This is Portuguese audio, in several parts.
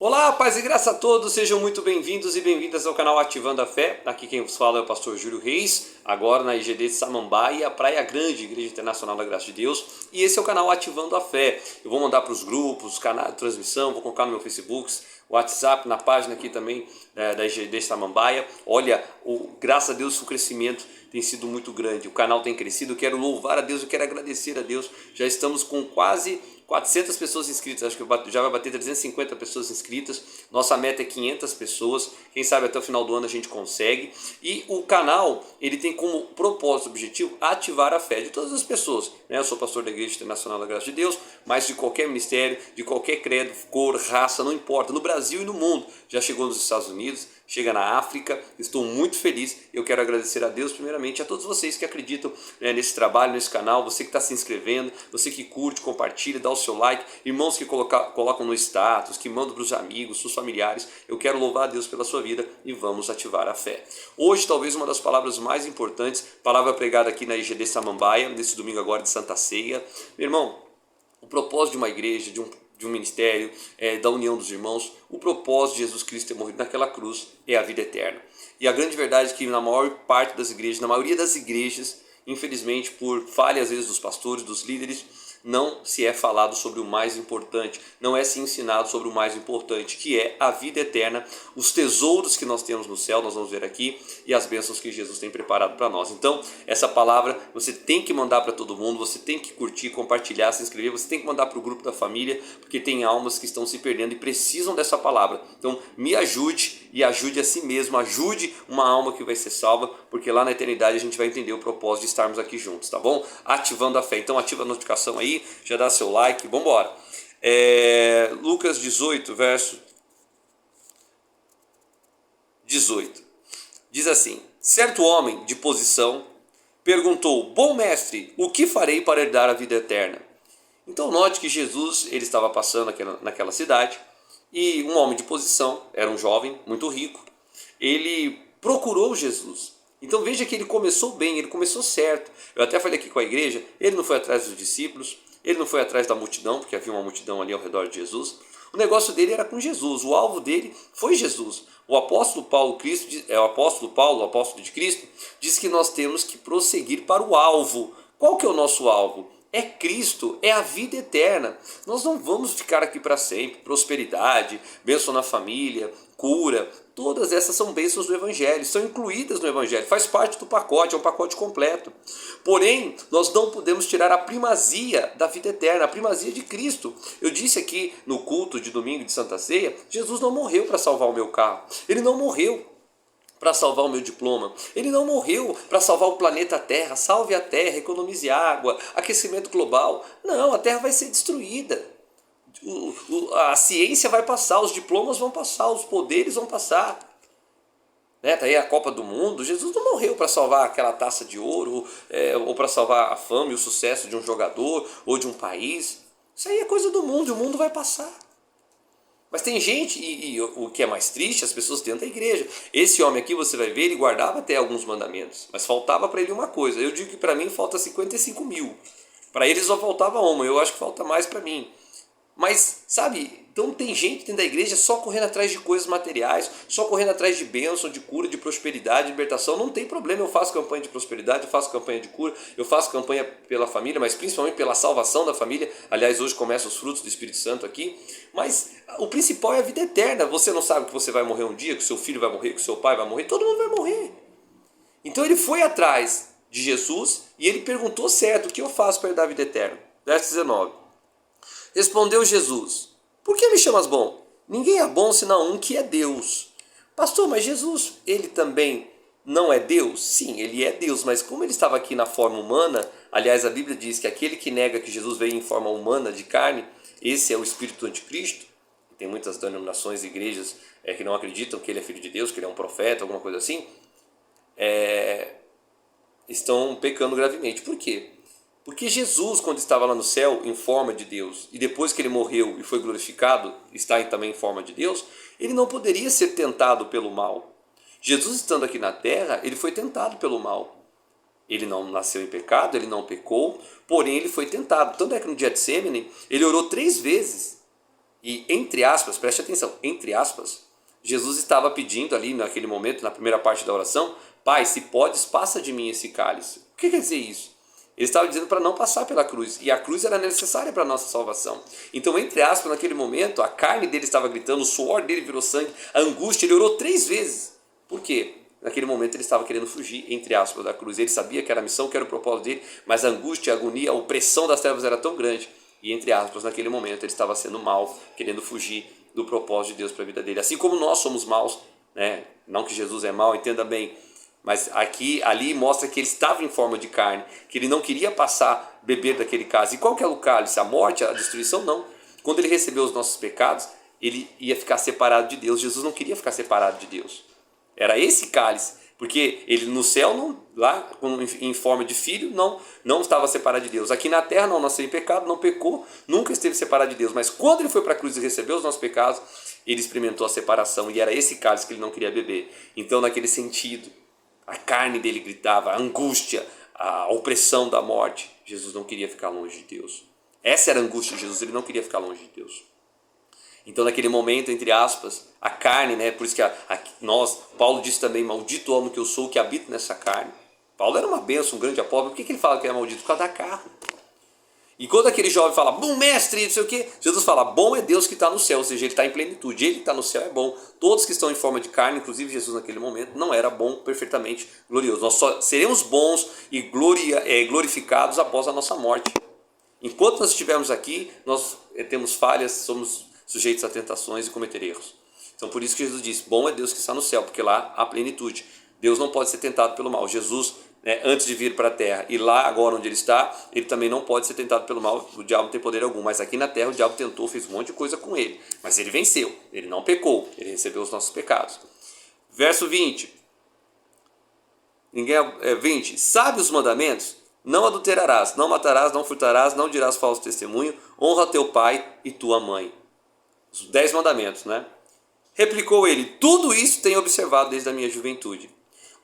Olá, paz e graça a todos, sejam muito bem-vindos e bem-vindas ao canal Ativando a Fé. Aqui quem vos fala é o pastor Júlio Reis, agora na IGD de Samambaia, Praia Grande, Igreja Internacional da Graça de Deus. E esse é o canal Ativando a Fé. Eu vou mandar para os grupos, canais de transmissão, vou colocar no meu Facebook, WhatsApp, na página aqui também da IGD de Samambaia. Olha, graças a Deus o crescimento tem sido muito grande, o canal tem crescido, eu quero louvar a Deus, eu quero agradecer a Deus. Já estamos com quase 400 pessoas inscritas, acho que já vai bater 350 pessoas inscritas, nossa meta é 500 pessoas, quem sabe até o final do ano a gente consegue. E o canal, ele tem como propósito, objetivo, ativar a fé de todas as pessoas, né? Eu sou pastor da Igreja Internacional da Graça de Deus, mas de qualquer ministério, de qualquer credo, cor, raça, não importa, no Brasil e no mundo, já chegou nos Estados Unidos, chega na África, estou muito feliz. Eu quero agradecer a Deus primeiramente, a todos vocês que acreditam, né, nesse trabalho, nesse canal, você que está se inscrevendo, você que curte, compartilha, dá o seu like, irmãos que colocam no status, que mandam para os amigos, seus familiares. Eu quero louvar a Deus pela sua vida e vamos ativar a fé. Hoje talvez uma das palavras mais importantes, palavra pregada aqui na IGD Samambaia, nesse domingo agora de Santa Ceia. Meu irmão, o propósito de uma igreja, de um ministério, da união dos irmãos, o propósito de Jesus Cristo ter morrido naquela cruz é a vida eterna. E a grande verdade é que na maior parte das igrejas, na maioria das igrejas, infelizmente por falha às vezes dos pastores, dos líderes, não se é falado sobre o mais importante, não é se ensinado sobre o mais importante, que é a vida eterna, os tesouros que nós temos no céu, nós vamos ver aqui, e as bênçãos que Jesus tem preparado para nós. Então, essa palavra você tem que mandar para todo mundo, você tem que curtir, compartilhar, se inscrever, você tem que mandar para o grupo da família, porque tem almas que estão se perdendo e precisam dessa palavra. Então, me ajude e ajude a si mesmo, ajude uma alma que vai ser salva, porque lá na eternidade a gente vai entender o propósito de estarmos aqui juntos, tá bom? Ativando a fé. Então, ativa a notificação aí, já dá seu like, vamos embora. Lucas 18, verso 18. Diz assim: certo homem de posição perguntou: bom mestre, o que farei para herdar a vida eterna? Então note que Jesus ele estava passando naquela cidade e um homem de posição, era um jovem muito rico, ele procurou Jesus. Então veja que ele começou bem, ele começou certo. Eu até falei aqui com a igreja, ele não foi atrás dos discípulos, ele não foi atrás da multidão, porque havia uma multidão ali ao redor de Jesus. O negócio dele era com Jesus, o alvo dele foi Jesus. O apóstolo Paulo, o apóstolo de Cristo, diz que nós temos que prosseguir para o alvo. Qual que é o nosso alvo? É Cristo, é a vida eterna. Nós não vamos ficar aqui para sempre. Prosperidade, bênção na família, cura, todas essas são bênçãos do Evangelho, são incluídas no Evangelho, faz parte do pacote, é um pacote completo. Porém, nós não podemos tirar a primazia da vida eterna, a primazia de Cristo. Eu disse aqui no culto de domingo de Santa Ceia, Jesus não morreu para salvar o meu carro, ele não morreu para salvar o meu diploma. Ele não morreu para salvar o planeta Terra. Salve a Terra, economize água, aquecimento global. Não, a Terra vai ser destruída. A ciência vai passar, os diplomas vão passar, os poderes vão passar. Né? Tá aí a Copa do Mundo. Jesus não morreu para salvar aquela taça de ouro, ou para salvar a fama e o sucesso de um jogador ou de um país. Isso aí é coisa do mundo, e o mundo vai passar. Mas tem gente, e o que é mais triste, as pessoas dentro da igreja. Esse homem aqui, você vai ver, ele guardava até alguns mandamentos, mas faltava para ele uma coisa. Eu digo que para mim falta 55 mil. Para ele só faltava uma, eu acho que falta mais para mim. Mas, sabe, então tem gente dentro da igreja só correndo atrás de coisas materiais, só correndo atrás de bênção, de cura, de prosperidade, de libertação. Não tem problema, eu faço campanha de prosperidade, eu faço campanha de cura, eu faço campanha pela família, mas principalmente pela salvação da família. Aliás, hoje começam os frutos do Espírito Santo aqui. Mas o principal é a vida eterna. Você não sabe que você vai morrer um dia, que seu filho vai morrer, que seu pai vai morrer, todo mundo vai morrer. Então ele foi atrás de Jesus e ele perguntou certo, o que eu faço para herdar a vida eterna? Verso 19. Respondeu Jesus: por que me chamas bom? Ninguém é bom senão um que é Deus. Pastor, mas Jesus, ele também não é Deus? Sim, ele é Deus, mas como ele estava aqui na forma humana, aliás, a Bíblia diz que aquele que nega que Jesus veio em forma humana, de carne, esse é o espírito do anticristo. Tem muitas denominações e igrejas que não acreditam que ele é filho de Deus, que ele é um profeta, alguma coisa assim, estão pecando gravemente. Por quê? Porque Jesus, quando estava lá no céu em forma de Deus, e depois que ele morreu e foi glorificado, está também em forma de Deus, ele não poderia ser tentado pelo mal. Jesus, estando aqui na terra, ele foi tentado pelo mal. Ele não nasceu em pecado, ele não pecou, porém ele foi tentado. Tanto é que no Getsemane, ele orou 3 vezes. E entre aspas, preste atenção, entre aspas, Jesus estava pedindo ali naquele momento, na primeira parte da oração, Pai, se podes, passa de mim esse cálice. O que quer dizer isso? Ele estava dizendo para não passar pela cruz, e a cruz era necessária para a nossa salvação. Então, entre aspas, naquele momento, a carne dele estava gritando, o suor dele virou sangue, a angústia, ele orou 3 vezes. Por quê? Naquele momento ele estava querendo fugir, entre aspas, da cruz. Ele sabia que era a missão, que era o propósito dele, mas a angústia, a agonia, a opressão das trevas era tão grande. E, entre aspas, naquele momento ele estava sendo mau, querendo fugir do propósito de Deus para a vida dele. Assim como nós somos maus, né? Não que Jesus é mau, entenda bem. Mas ali mostra que ele estava em forma de carne, que ele não queria beber daquele cálice. E qual que é o cálice? A morte, a destruição? Não. Quando ele recebeu os nossos pecados, ele ia ficar separado de Deus. Jesus não queria ficar separado de Deus. Era esse cálice, porque ele no céu, lá em forma de filho, não estava separado de Deus. Aqui na terra não nasceu em pecado, não pecou, nunca esteve separado de Deus. Mas quando ele foi para a cruz e recebeu os nossos pecados, ele experimentou a separação e era esse cálice que ele não queria beber. Então, naquele sentido, a carne dele gritava, a angústia, a opressão da morte. Jesus não queria ficar longe de Deus. Essa era a angústia de Jesus, ele não queria ficar longe de Deus. Então, naquele momento, entre aspas, a carne, né? Por isso que Paulo disse também, maldito homem que eu sou, que habito nessa carne. Paulo era uma bênção, um grande apóstolo. Por que ele fala que é maldito? Por causa da carne. E quando aquele jovem fala, bom mestre, não sei o quê, Jesus fala, bom é Deus que está no céu, ou seja, ele está em plenitude, ele que está no céu é bom. Todos que estão em forma de carne, inclusive Jesus naquele momento, não era bom, perfeitamente glorioso. Nós só seremos bons e glorificados após a nossa morte. Enquanto nós estivermos aqui, nós temos falhas, somos sujeitos a tentações e cometer erros. Então por isso que Jesus disse, bom é Deus que está no céu, porque lá há plenitude. Deus não pode ser tentado pelo mal. Jesus, antes de vir para a terra e lá agora onde ele está, ele também não pode ser tentado pelo mal, o diabo não tem poder algum. Mas aqui na terra o diabo tentou, fez um monte de coisa com ele. Mas ele venceu, ele não pecou, ele recebeu os nossos pecados. Verso 20. 20. Sabe os mandamentos? Não adulterarás, não matarás, não furtarás, não dirás falso testemunho, honra teu pai e tua mãe. Os 10 mandamentos, né? Replicou ele, tudo isso tenho observado desde a minha juventude.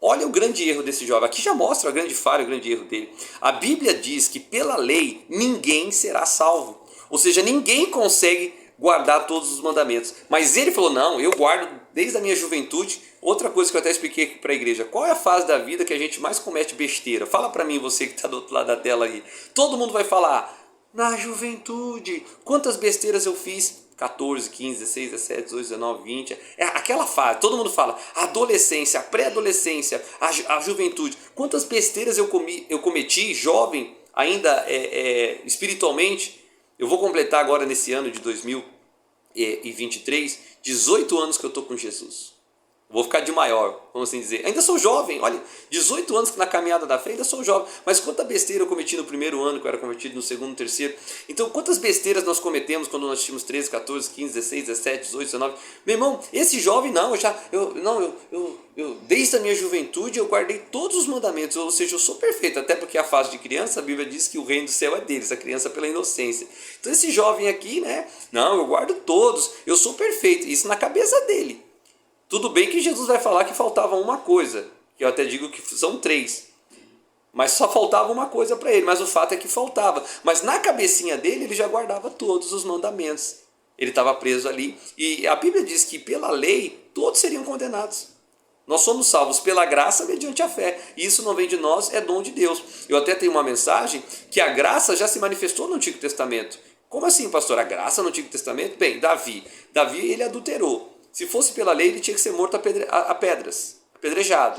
Olha o grande erro desse jovem. Aqui já mostra a grande falha, o grande erro dele. A Bíblia diz que pela lei ninguém será salvo. Ou seja, ninguém consegue guardar todos os mandamentos. Mas ele falou, não, eu guardo desde a minha juventude. Outra coisa que eu até expliquei aqui para a igreja. Qual é a fase da vida que a gente mais comete besteira? Fala para mim, você que está do outro lado da tela aí. Todo mundo vai falar, na juventude, quantas besteiras eu fiz? 14, 15, 16, 17, 18, 19, 20. É aquela fase, todo mundo fala, a adolescência, a pré-adolescência, a juventude. Quantas besteiras eu cometi, jovem, ainda espiritualmente. Eu vou completar agora nesse ano de 2023, 18 anos que eu estou com Jesus. Vou ficar de maior, vamos assim dizer. Ainda sou jovem, olha, 18 anos na caminhada da fé, ainda sou jovem. Mas quanta besteira eu cometi no primeiro ano, que eu era convertido, no segundo, no terceiro. Então, quantas besteiras nós cometemos quando nós tínhamos 13, 14, 15, 16, 17, 18, 19. Meu irmão, esse jovem não, desde a minha juventude eu guardei todos os mandamentos. Ou seja, eu sou perfeito, até porque a fase de criança, a Bíblia diz que o reino do céu é deles, a criança pela inocência. Então, esse jovem aqui, né? Não, eu guardo todos, eu sou perfeito. Isso na cabeça dele. Tudo bem que Jesus vai falar que faltava uma coisa, que eu até digo que são 3. Mas só faltava uma coisa para ele, mas o fato é que faltava. Mas na cabecinha dele, ele já guardava todos os mandamentos. Ele estava preso ali. E a Bíblia diz que pela lei, todos seriam condenados. Nós somos salvos pela graça mediante a fé. E isso não vem de nós, é dom de Deus. Eu até tenho uma mensagem que a graça já se manifestou no Antigo Testamento. Como assim, pastor? A graça no Antigo Testamento? Bem, Davi, ele adulterou. Se fosse pela lei, ele tinha que ser morto a pedras, apedrejado.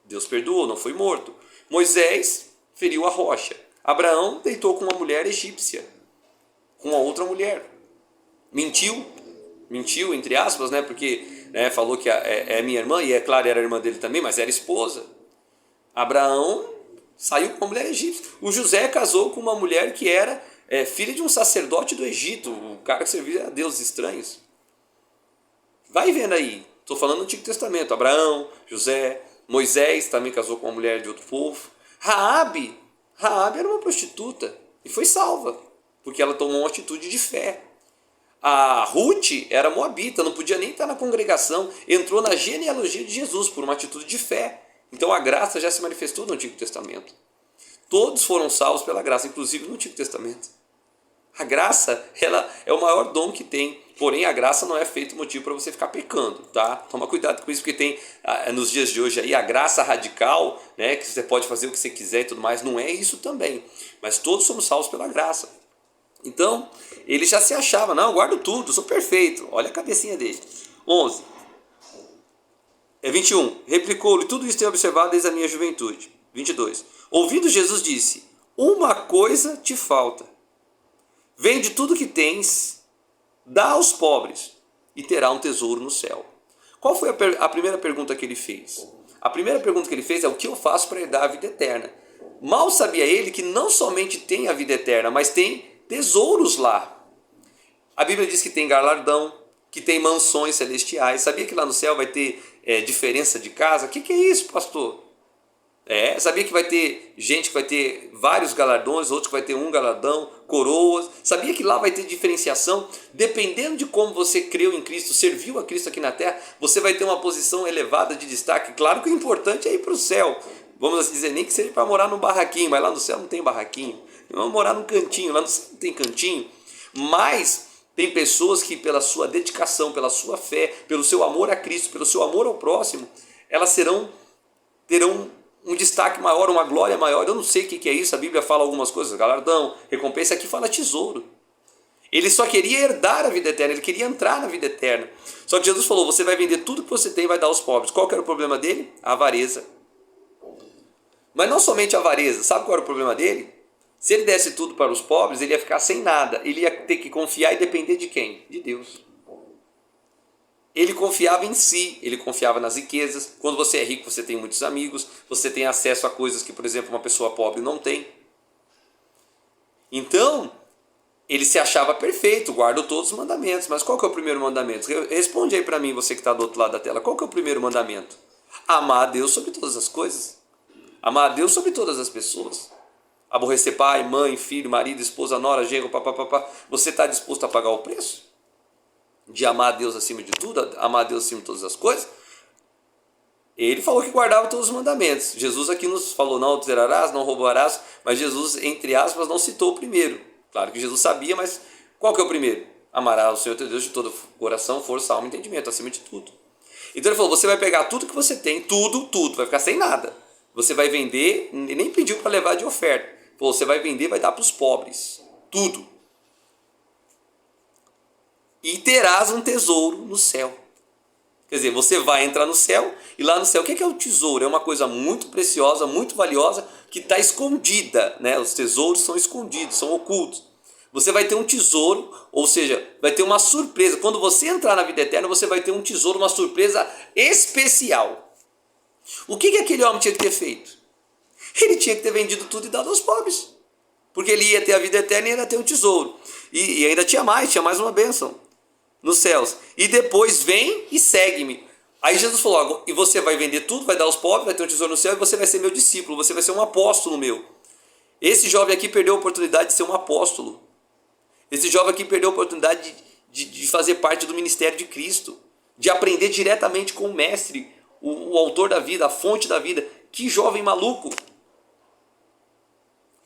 Deus perdoou, não foi morto. Moisés feriu a rocha. Abraão deitou com uma mulher egípcia, com a outra mulher. Mentiu, entre aspas, né? Porque falou que é minha irmã, e é claro, era irmã dele também, mas era esposa. Abraão saiu com uma mulher egípcia. O José casou com uma mulher que era filha de um sacerdote do Egito, o cara que servia a deuses estranhos. Vai vendo aí, estou falando do Antigo Testamento, Abraão, José, Moisés também casou com uma mulher de outro povo. Raabe era uma prostituta e foi salva, porque ela tomou uma atitude de fé. A Ruth era moabita, não podia nem estar na congregação, entrou na genealogia de Jesus por uma atitude de fé. Então a graça já se manifestou no Antigo Testamento. Todos foram salvos pela graça, inclusive no Antigo Testamento. A graça, ela é o maior dom que tem. Porém, a graça não é feito motivo para você ficar pecando, tá? Toma cuidado com isso, porque tem nos dias de hoje aí a graça radical, né? Que você pode fazer o que você quiser e tudo mais. Não é isso também. Mas todos somos salvos pela graça. Então, ele já se achava, não, eu guardo tudo, sou perfeito. Olha a cabecinha dele. 11. 21. Replicou-lhe, tudo isso tenho observado desde a minha juventude. 22. Ouvindo Jesus disse, uma coisa te falta. Vende tudo que tens, dá aos pobres e terá um tesouro no céu. Qual foi a primeira pergunta que ele fez? A primeira pergunta que ele fez é o que eu faço para herdar a vida eterna? Mal sabia ele que não somente tem a vida eterna, mas tem tesouros lá. A Bíblia diz que tem galardão, que tem mansões celestiais. Sabia que lá no céu vai ter diferença de casa? O que é isso, pastor? Sabia que vai ter gente que vai ter vários galardões, outros que vai ter um galardão, coroas. Sabia que lá vai ter diferenciação? Dependendo de como você creu em Cristo, serviu a Cristo aqui na terra, você vai ter uma posição elevada de destaque. Claro que o importante é ir para o céu. Vamos assim dizer, nem que seja para morar num barraquinho, mas lá no céu não tem barraquinho. Vamos morar num cantinho, lá no céu não tem cantinho. Mas tem pessoas que pela sua dedicação, pela sua fé, pelo seu amor a Cristo, pelo seu amor ao próximo, elas terão um destaque maior, uma glória maior. Eu não sei o que é isso, a Bíblia fala algumas coisas, galardão, recompensa, aqui fala tesouro. Ele só queria herdar a vida eterna, ele queria entrar na vida eterna. Só que Jesus falou, você vai vender tudo que você tem e vai dar aos pobres. Qual que era o problema dele? A avareza. Mas não somente a avareza, sabe qual era o problema dele? Se ele desse tudo para os pobres, ele ia ficar sem nada, ele ia ter que confiar e depender de quem? De Deus. Ele confiava em si, ele confiava nas riquezas. Quando você é rico, você tem muitos amigos, você tem acesso a coisas que, por exemplo, uma pessoa pobre não tem. Então, ele se achava perfeito, guarda todos os mandamentos. Mas qual que é o primeiro mandamento? Responde aí para mim, você que está do outro lado da tela. Qual que é o primeiro mandamento? Amar a Deus sobre todas as coisas. Amar a Deus sobre todas as pessoas. Aborrecer pai, mãe, filho, marido, esposa, nora, genro, papapá. Você está disposto a pagar o preço? De amar a Deus acima de tudo, amar a Deus acima de todas as coisas? Ele falou que guardava todos os mandamentos. Jesus aqui nos falou, não adulterarás, não roubarás, mas Jesus, entre aspas, não citou o primeiro. Claro que Jesus sabia, mas qual que é o primeiro? Amarás o Senhor teu Deus de todo coração, força, alma e entendimento, acima de tudo. Então ele falou, você vai pegar tudo que você tem, tudo, vai ficar sem nada. Você vai vender, nem pediu para levar de oferta. Falou, você vai vender, vai dar para os pobres, tudo. E terás um tesouro no céu. Quer dizer, você vai entrar no céu, e lá no céu, o que é o tesouro? É uma coisa muito preciosa, muito valiosa, que está escondida, né? Os tesouros são escondidos, são ocultos. Você vai ter um tesouro, ou seja, vai ter uma surpresa. Quando você entrar na vida eterna, você vai ter um tesouro, uma surpresa especial. O que aquele homem tinha que ter feito? Ele tinha que ter vendido tudo e dado aos pobres. Porque ele ia ter a vida eterna e ia ter um tesouro. E ainda tinha mais uma bênção nos céus. E depois vem e segue-me. Aí Jesus falou, e você vai vender tudo, vai dar aos pobres, vai ter um tesouro no céu, e você vai ser meu discípulo, você vai ser um apóstolo meu. Esse jovem aqui perdeu a oportunidade de ser um apóstolo. Esse jovem aqui perdeu a oportunidade de fazer parte do ministério de Cristo, de aprender diretamente com o mestre, o autor da vida, a fonte da vida. Que jovem maluco!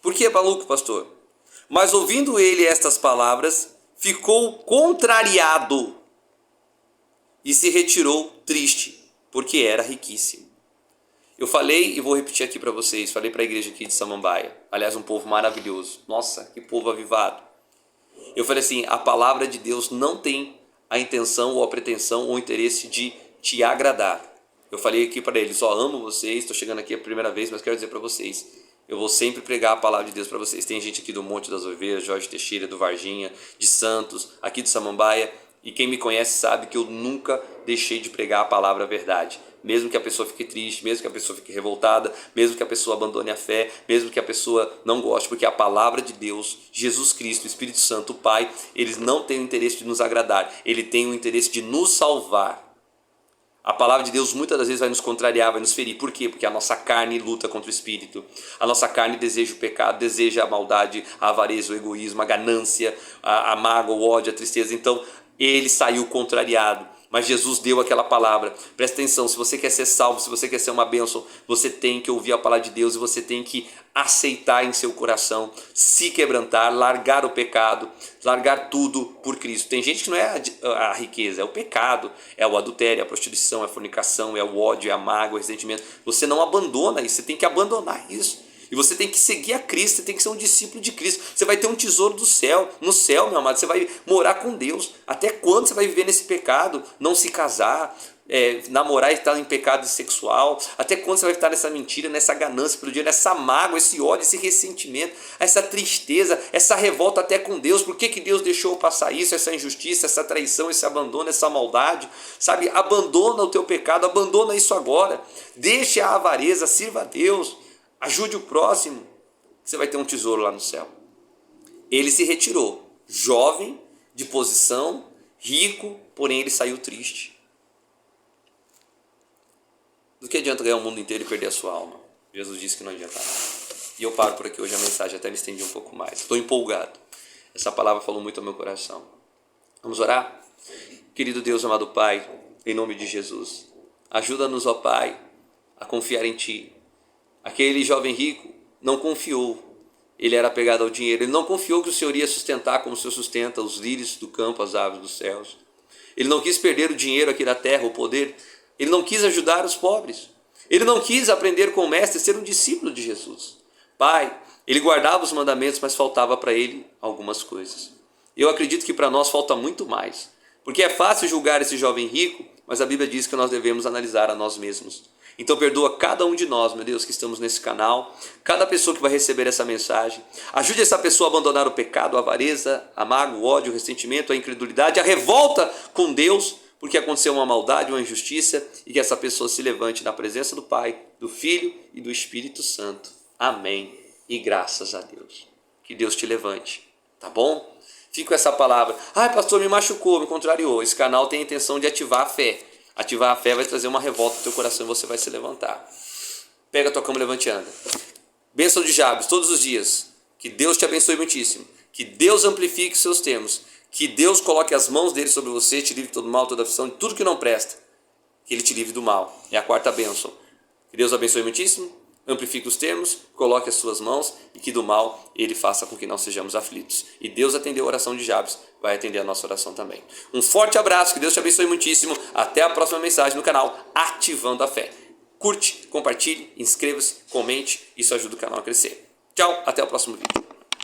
Por que maluco, pastor? Mas ouvindo ele estas palavras, ficou contrariado e se retirou triste, porque era riquíssimo. Eu falei e vou repetir aqui para vocês, falei para a igreja aqui de Samambaia, aliás, um povo maravilhoso. Nossa, que povo avivado. Eu falei assim, a palavra de Deus não tem a intenção ou a pretensão ou o interesse de te agradar. Eu falei aqui para eles, amo vocês, estou chegando aqui a primeira vez, mas quero dizer para vocês, eu vou sempre pregar a palavra de Deus para vocês. Tem gente aqui do Monte das Oliveiras, Jorge Teixeira, do Varginha, de Santos, aqui do Samambaia, e quem me conhece sabe que eu nunca deixei de pregar a palavra verdade. Mesmo que a pessoa fique triste, mesmo que a pessoa fique revoltada, mesmo que a pessoa abandone a fé, mesmo que a pessoa não goste, porque a palavra de Deus, Jesus Cristo, o Espírito Santo, o Pai, eles não têm o interesse de nos agradar, ele tem o interesse de nos salvar. A palavra de Deus muitas das vezes vai nos contrariar, vai nos ferir. Por quê? Porque a nossa carne luta contra o Espírito. A nossa carne deseja o pecado, deseja a maldade, a avareza, o egoísmo, a ganância, a mágoa, o ódio, a tristeza. Então, ele saiu contrariado. Mas Jesus deu aquela palavra. Presta atenção, se você quer ser salvo, se você quer ser uma bênção, você tem que ouvir a palavra de Deus e você tem que aceitar em seu coração, se quebrantar, largar o pecado, largar tudo por Cristo. Tem gente que não é a riqueza, é o pecado, é o adultério, é a prostituição, é a fornicação, é o ódio, é a mágoa, é o ressentimento. Você não abandona isso, você tem que abandonar isso. E você tem que seguir a Cristo, você tem que ser um discípulo de Cristo. Você vai ter um tesouro do céu, no céu, meu amado. Você vai morar com Deus. Até quando você vai viver nesse pecado? Não se casar, namorar e estar em pecado sexual? Até quando você vai estar nessa mentira, nessa ganância pelo dinheiro, nessa mágoa, esse ódio, esse ressentimento, essa tristeza, essa revolta até com Deus? Por que Deus deixou passar isso, essa injustiça, essa traição, esse abandono, essa maldade? Sabe, abandona o teu pecado, abandona isso agora. Deixe a avareza, sirva a Deus. Ajude o próximo, você vai ter um tesouro lá no céu. Ele se retirou, jovem, de posição, rico, porém ele saiu triste. Do que adianta ganhar o mundo inteiro e perder a sua alma? Jesus disse que não adianta nada. E eu paro por aqui hoje, a mensagem até me estendi um pouco mais. Estou empolgado. Essa palavra falou muito ao meu coração. Vamos orar? Querido Deus, amado Pai, em nome de Jesus, ajuda-nos, ó Pai, a confiar em Ti. Aquele jovem rico não confiou, ele era apegado ao dinheiro, ele não confiou que o Senhor ia sustentar como o Senhor sustenta os lírios do campo, as aves dos céus. Ele não quis perder o dinheiro aqui da terra, o poder, ele não quis ajudar os pobres, ele não quis aprender com o mestre, ser um discípulo de Jesus. Pai, ele guardava os mandamentos, mas faltava para ele algumas coisas. Eu acredito que para nós falta muito mais, porque é fácil julgar esse jovem rico, mas a Bíblia diz que nós devemos analisar a nós mesmos. Então perdoa cada um de nós, meu Deus, que estamos nesse canal, cada pessoa que vai receber essa mensagem. Ajude essa pessoa a abandonar o pecado, a avareza, a mágoa, o ódio, o ressentimento, a incredulidade, a revolta com Deus, porque aconteceu uma maldade, uma injustiça, e que essa pessoa se levante na presença do Pai, do Filho e do Espírito Santo. Amém. E graças a Deus. Que Deus te levante, tá bom? Fico com essa palavra. Ai, pastor, me machucou, me contrariou. Esse canal tem a intenção de ativar a fé. Ativar a fé vai trazer uma revolta no teu coração e você vai se levantar. Pega a tua cama, levante e anda. Bênção de Jabes todos os dias. Que Deus te abençoe muitíssimo. Que Deus amplifique os seus termos. Que Deus coloque as mãos dele sobre você, te livre de todo mal, toda aflição, de tudo que não presta. Que ele te livre do mal. É a quarta bênção. Que Deus abençoe muitíssimo. Amplifique os termos, coloque as suas mãos e que do mal ele faça com que não sejamos aflitos. E Deus atendeu a oração de Jabes, vai atender a nossa oração também. Um forte abraço, que Deus te abençoe muitíssimo. Até a próxima mensagem no canal Ativando a Fé. Curte, compartilhe, inscreva-se, comente, isso ajuda o canal a crescer. Tchau, até o próximo vídeo.